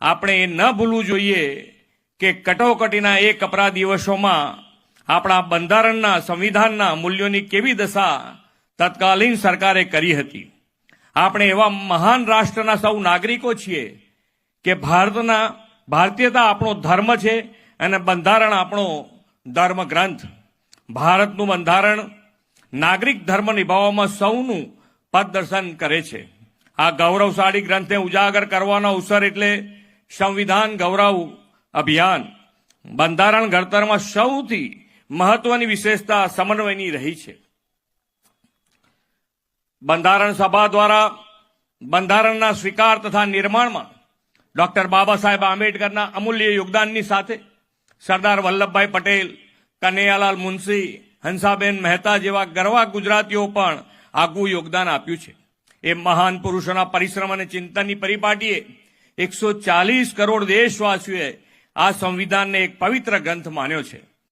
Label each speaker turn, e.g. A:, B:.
A: આપણે એ ન ભૂલવું જોઈએ કે કટોકટીના એ કપરા દિવસોમાં આપણા બંધારણના સંવિધાનના મૂલ્યોની કેવી દશા તત્કાલીન સરકારે કરી હતી। આપણે એવા મહાન રાષ્ટ્રના સૌ નાગરિકો છીએ કે ભારતીયતા આપણો ધર્મ છે અને બંધારણ આપણો ધર્મ ગ્રંથ। ભારતનું બંધારણ નાગરિક ધર્મ નિભાવવામાં સૌનું પથદર્શન કરે છે। આ ગૌરવશાળી ગ્રંથને ઉજાગર કરવાનો અવસર એટલે સંવિધાન ગૌરવ અભિયાન। બંધારણ ઘડતરમાં સૌથી મહત્વની વિશેષતા સમન્વયની રહી છે। બંધારણ સભા દ્વારા બંધારણના સ્વીકાર તથા નિર્માણમાં ડોક્ટર બાબા સાહેબ આંબેડકરના અમૂલ્ય યોગદાનની સાથે સરદાર વલ્લભભાઈ પટેલ, કનૈયાલાલ મુનશી, હંસાબેન મહેતા જેવા ગરવા ગુજરાતીઓ પણ આગવું યોગદાન આપ્યું છે। એ મહાન પુરુષોના પરિશ્રમ અને ચિંતનની પરિપાટીએ 140 કરોડ દેશવાસીઓએ આ સંવિધાનને એક પવિત્ર ગ્રંથ માન્યો છે।